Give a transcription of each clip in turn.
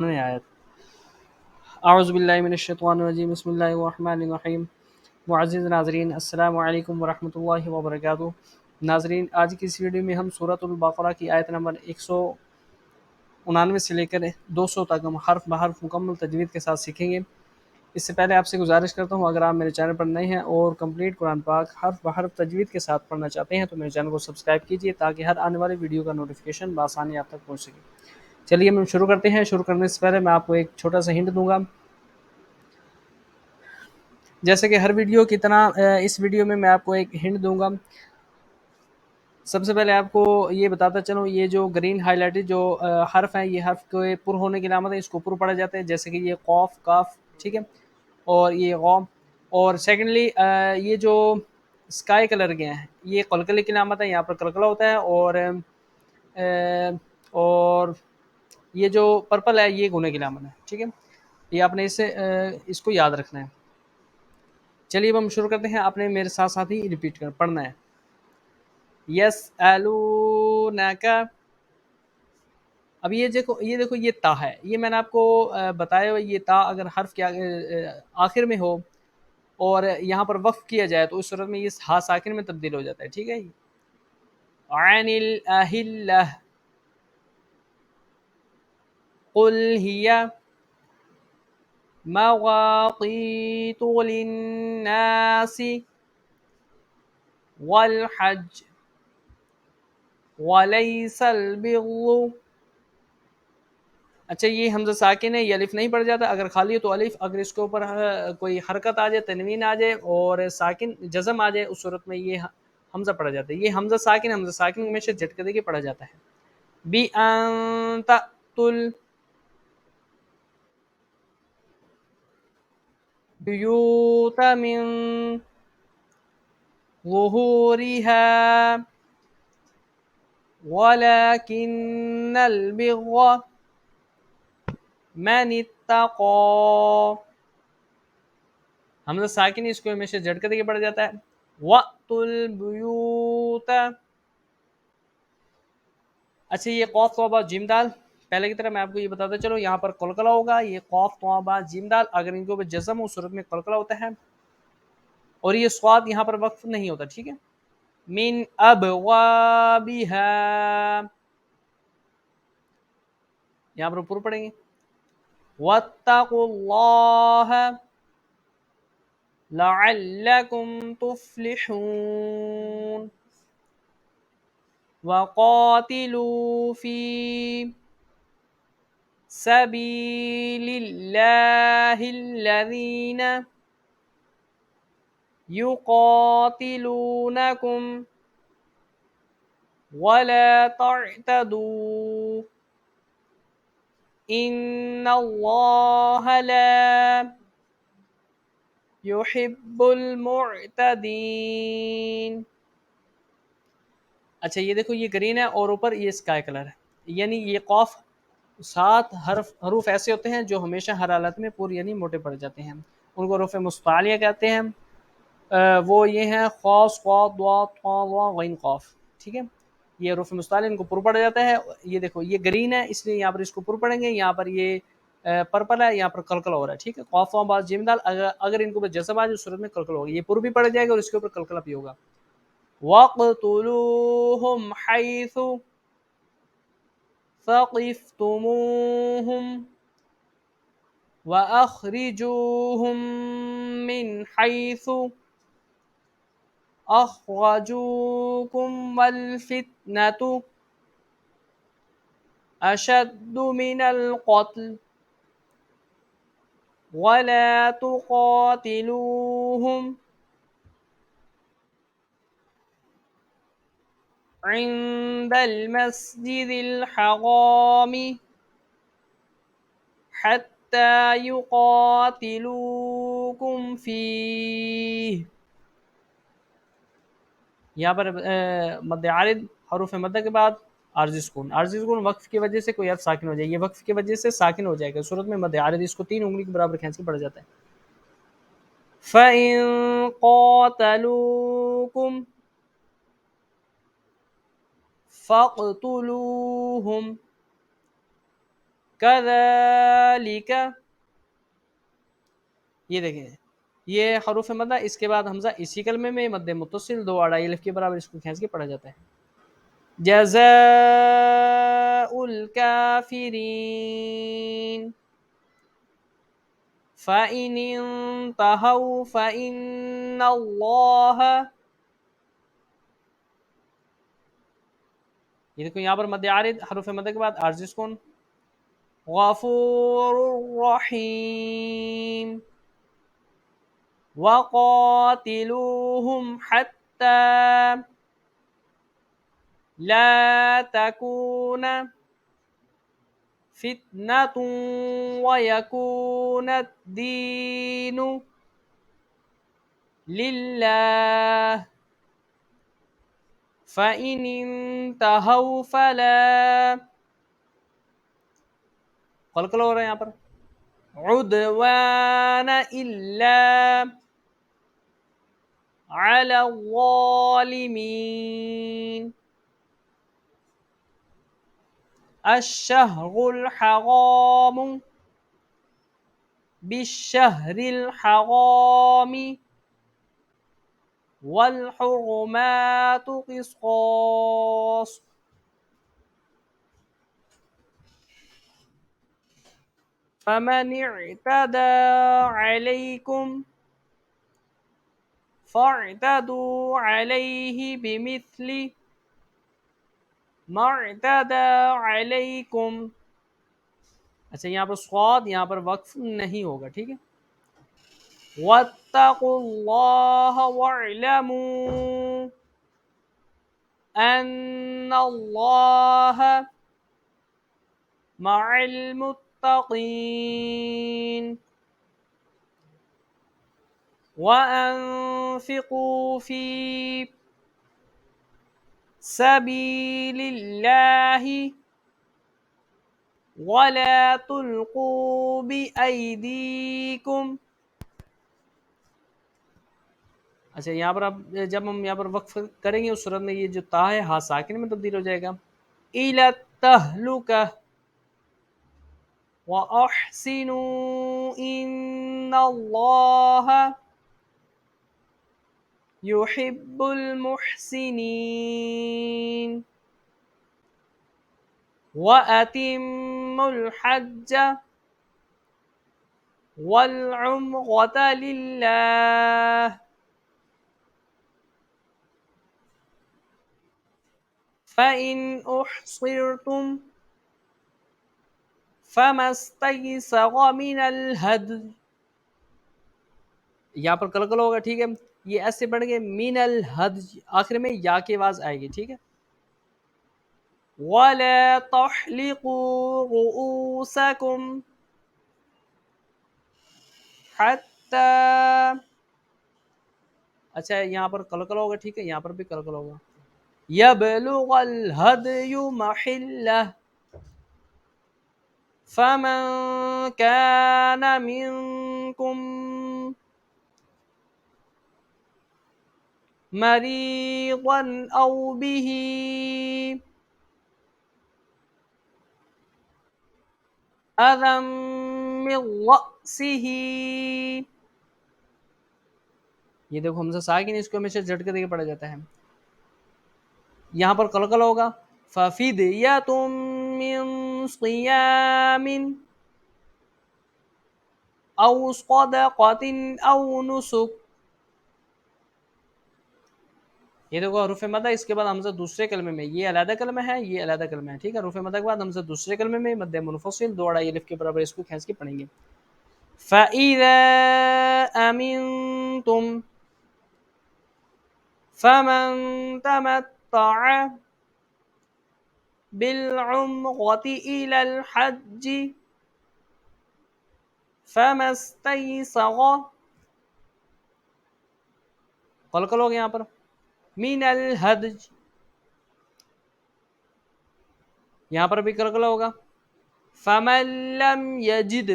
آیت اعوذ باللہ من الشیطان الرجیم بسم اللہ الرحمن الرحیم۔ معزز ناظرین السلام علیکم ورحمۃ اللہ وبرکاتہ۔ ناظرین، آج کی اس ویڈیو میں ہم سورۃ البقرہ کی آیت نمبر 199 سے لے کر 200 تک ہم حرف بحرف مکمل تجوید کے ساتھ سیکھیں گے۔ اس سے پہلے آپ سے گزارش کرتا ہوں، اگر آپ میرے چینل پر نئے ہیں اور کمپلیٹ قرآن پاک حرف بحرف تجوید کے ساتھ پڑھنا چاہتے ہیں تو میرے چینل کو سبسکرائب کیجیے تاکہ ہر آنے والی ویڈیو کا نوٹیفیکیشن بآسانی آپ تک پہنچ سکے۔ چلیے ہم شروع کرتے ہیں۔ شروع کرنے سے پہلے میں آپ کو ایک چھوٹا سا ہنٹ دوں گا۔ جیسے کہ ہر ویڈیو کی طرح اس ویڈیو میں آپ کو ایک ہنٹ دوں گا۔ سب سے پہلے آپ کو یہ بتاتا چلوں، یہ جو گرین ہائی لائٹڈ جو حرف ہیں، یہ حرف کے پر ہونے کی علامت ہے، اس کو پر پڑھا جاتا ہے، جیسے کہ یہ قاف کاف، ٹھیک ہے، اور یہ غام۔ اور سیکنڈلی یہ جو اسکائی کلر کے ہیں یہ قلقلے کی علامت ہے، یہاں پر قلقلہ ہوتا ہے، اور یہ جو پرپل ہے یہ گنے کی علامت ہے، ٹھیک ہے۔ یہ آپ نے اس کو یاد رکھنا ہے۔ چلیے اب ہم شروع کرتے ہیں، آپ نے میرے ساتھ ساتھ ہی ریپیٹ کر پڑھنا ہے۔ یسألونک، اب یہ دیکھو یہ تا ہے، یہ میں نے آپ کو بتایا ہوا، یہ تا اگر حرف کے آخر میں ہو اور یہاں پر وقف کیا جائے تو اس صورت میں یہ ہا ساکن میں تبدیل ہو جاتا ہے، ٹھیک ہے۔ عین الاہلہ، قل ہی مواقیت للناس والحج ولیس البر، اچھا یہ حمزہ ساکن ہے، یہ الف نہیں پڑ جاتا، اگر خالی ہو تو الف، اگر اس کے اوپر کوئی حرکت آ جائے، تنوین آ جائے اور ساکن جزم آ جائے اس صورت میں یہ حمزہ پڑا جاتا ہے۔ یہ حمزہ ساکن میں سے جھٹکے دے کے پڑھا جاتا ہے۔ بی ان تأتل بیوت من ظہورها ولكن البر من اتقى، حمزہ ساکن اس کو ہمیشہ جھٹکے دے کے پڑھا جاتا ہے۔ وَأْتُوا الْبُيُوتَ، اچھا یہ قاف توبہ جیم دال، پہلے کی طرح میں آپ کو یہ بتاتا چلو، یہاں پر قلقلہ ہوگا، یہ قاف توبہ جیم دال، اگر ان کے اوپر جزم ہو صورت میں قلقلہ ہوتا ہے، اور یہ صاد یہاں پر وقف نہیں ہوتا، ٹھیک ہے۔ من ابوابها، یہاں پر پر پڑھیں گے۔ واتقوا اللہ لعلکم تفلحون وقاتلوا فی سبیل اللہ الذین یقاتلونکم ولا تعتدوا ان اللہ لا یحب المعتدین۔ اچھا یہ دیکھو یہ گرین ہے اور اوپر یہ اسکائی کلر ہے، یعنی یہ قاف 7 حروف ایسے ہوتے ہیں جو ہمیشہ ہر حالت میں پور یعنی موٹے پڑ جاتے ہیں، ان کو حروف مستعلیہ کہتے ہیں۔ وہ یہ ہیں خا صاد ضاد طا ظا غین قاف، ٹھیک ہے۔ یہ حروف مستعلیہ ان کو پر پڑ جاتا ہے۔ یہ دیکھو یہ گرین ہے اس لیے یہاں پر اس کو پر پڑیں گے، یہاں پر یہ پرپل ہے، یہاں پر قلقلہ ہو رہا ہے، ٹھیک ہے۔ قاف واو با جیم دال، اگر ان کے اوپر جزم آ جائے اس صورت میں قلقلہ ہوگا، یہ پر بھی پڑ جائے گا اور اس کے اوپر قلقلہ بھی ہوگا۔ وَاقْتُلُوهُمْ حَيْثُ ثَقِفْتُمُوهُمْ وَأَخْرِجُوهُمْ مِنْ حَيْثُ أَخْرَجُوكُمْ وَالْفِتْنَةُ أَشَدُّ مِنَ الْقَتْلِ وَلَا تُقَاتِلُوهُمْ عند المسجد الحرام حتى يقاتلوكم فيه، یہاں پر مد عارض حروف مدہ کے بعد عارضی سکون، عارضی سکون وقف کی وجہ سے کوئی حرف ساکن ہو جائے، یہ وقف کی وجہ سے ساکن ہو جائے گا، صورت میں مد عارض اس کو 3 انگلی کے برابر کھینچ کے پڑھا جاتا ہے۔ فَإِن قَاتَلُوكُمْ فَاقْتُلُوهُمْ کذالک، یہ دیکھیں یہ حروف مدہ، اس کے بعد حمزہ اسی کلمے میں مد متصل دو اڑائی الف کے برابر اس کو کھینچ کے پڑھا جاتا ہے. جزاء الکافرین فَإِنِ انتهوا فَإِنَّ اللَّهَ، یہ دیکھو یہاں پر مد عارض حروف مد کے بعد عارض سکون. غفور رحیم وقاتلوهم حتى لا تكون فتنة ويكون الدين لله فإن انتهوا فلا، قلقل ہو رہا ہے یہاں پر، عدوان إلا على الظالمين الشهر الحرام بالشهر الحرام والحرمات قصاص فمن اعتدى عليكم فاعتدوا عليه بمثل ما اعتدى عليكم. اچھا یہاں پر صاد یہاں پر وقف نہیں ہوگا، ٹھیک ہے. واتقوا اللہ واعلموا ان اللہ مع المتقین وانفقوا في سبيل الله ولا تلقوا بأيديكم. اچھا یہاں پر اب جب ہم یہاں پر وقف کریں گے اس صورت میں یہ جو تا ہے ہا ساکن میں تبدیل ہو جائے گا. إلى التهلكة وأحسنوا إن الله يحب المحسنين وأتموا الحج والعمرة لله فإن أحصرتم فما استيسر من الهدي، یہاں پر کلکل ہوگا، ٹھیک ہے. یہ ایسے بڑھ گئے من الحدی، آخر میں یا کی آواز آئے گی، ٹھیک ہے. وَلَا تَحْلِقُوا رُؤُوسَكُمْ حَتَّى، اچھا یہاں پر کلکل ہوگا، ٹھیک ہے، یہاں پر بھی کلکل ہوگا. يَبْلُغَ الْهَدْيُ مَحِلَّهُ فَمَنْ كَانَ مِنْكُمْ مَرِيضًا أَوْ بِهِ أَذًى مِّن رَأْسِهِ، یہ دیکھو حمزہ ساکن اس کو ہمیشہ جھٹکے دے کے پڑھا جاتا ہے. یہاں پر قلقل ہوگا. فَفِدْيَةٌ مِّن صِيَامٍ أَوْ صَدَقَةٍ أَوْ نُسُكٍ، یہ دیکھو حروف مدہ اس کے بعد حمزہ دوسرے کلمے میں، یہ علیحدہ کلمہ ہے، یہ علیحدہ کلمہ ہے، ٹھیک ہے. حروف مدہ کے بعد حمزہ دوسرے کلمے میں مد منفصل دو اڑائی الف کے برابر اس کو کھینچ کے پڑھیں گے. فَإِذَا أَمِنْتُمْ فَمَنْ تَمَتَّعَ بِالْعُمْرَةِ إِلَى الْحَجِّ فَمَا اسْتَيْسَرَ، قلقل ہو گیا یہاں پر، مِنَ الْحَدْجِ، یہاں پر بھی قلقل ہوگا. فَمَنْ لَمْ يَجِدْ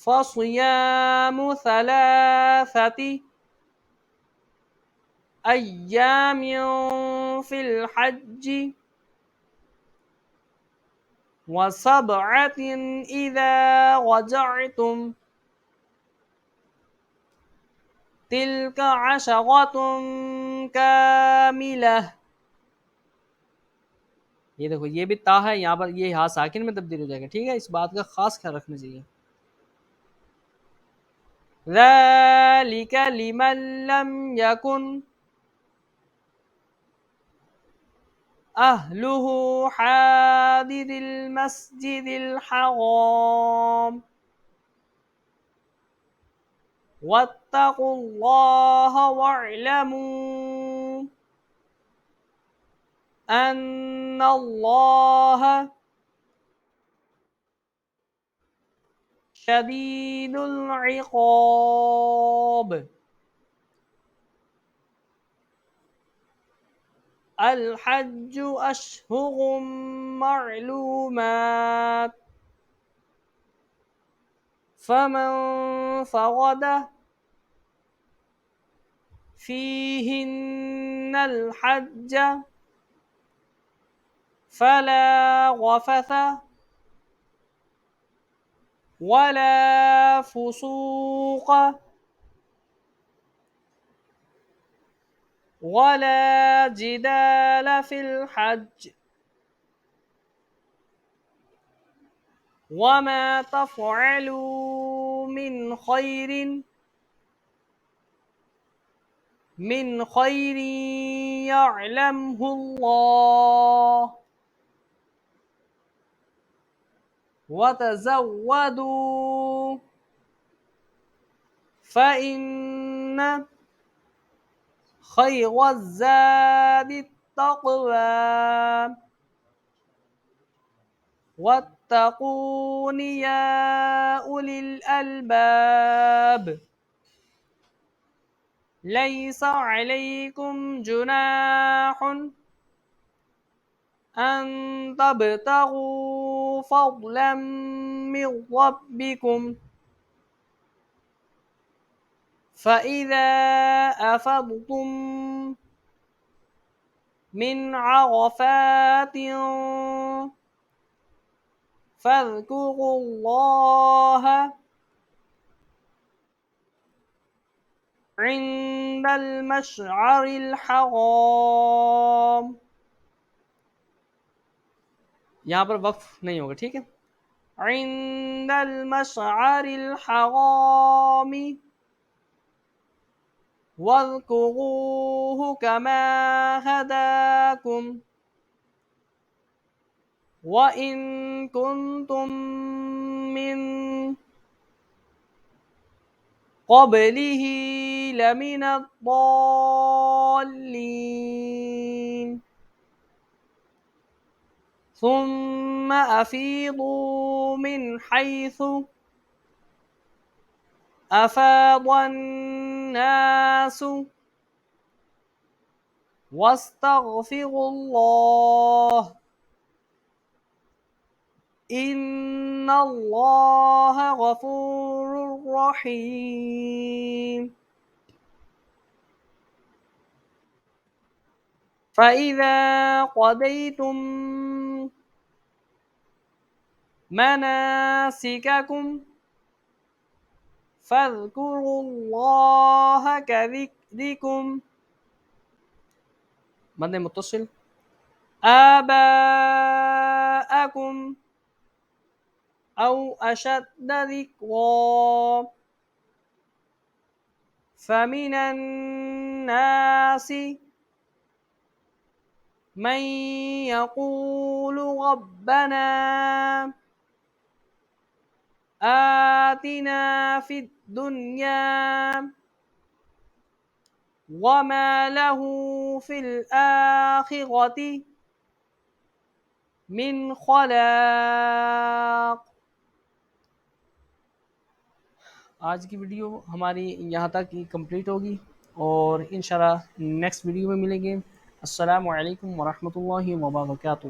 فَصِيَامُ ثَلَاثَةِ أَيَّامٍ فِي الْحَجِّ وسبعة إذا رجعتم تلك عشرة كاملة. یہ دیکھو یہ بھی تا ہے، یہاں پر یہ ہاں ساکن میں تبدیل ہو جائے گا، ٹھیک ہے، اس بات کا خاص خیال رکھنا چاہیے. ذَلِكَ لِمَن لَّمْ يَكُنْ أَهْلُهُ حَاضِرِي الْمَسْجِدِ الْحَرَامِ وَاتَّقُوا اللَّهَ وَاعْلَمُوا أَنَّ اللَّهَ شديد العقاب. الحج أشهر معلومات فمن فرض فيهن الحج فلا رفث ولا فسوق ولا جدال في الحج وما تفعلوا من خير يعلمه الله وتزودوا فإن خير الزاد التقوى واتقون يا أولي الألباب. ليس عليكم جناح أن تبتغوا فضلا من ربكم فإذا أفضتم من عرفات فاذكروا الله عند المشعر الحرام. یہاں پر وقف نہیں ہوگا، ٹھیک ہے. عند المشعر الحرام واذكروه كما هداكم وإن كنتم من قبله لمن الضالين. ثم أفيضوا من حيث أفاض الناس واستغفروا الله إن الله غفور رحيم. فإذا قضيتم مناسككم فاذكروا الله كذكركم مد متصل آباءكم أو أشد ذكرا. فمن الناس من يقول ربنا آتنا في الدنيا وما له في الآخرة من خلاق. آج کی ویڈیو ہماری یہاں تک کمپلیٹ ہوگی اور انشاءاللہ نیکسٹ ویڈیو میں ملیں گے. السلام علیکم ورحمۃ اللہ وبرکاتہ.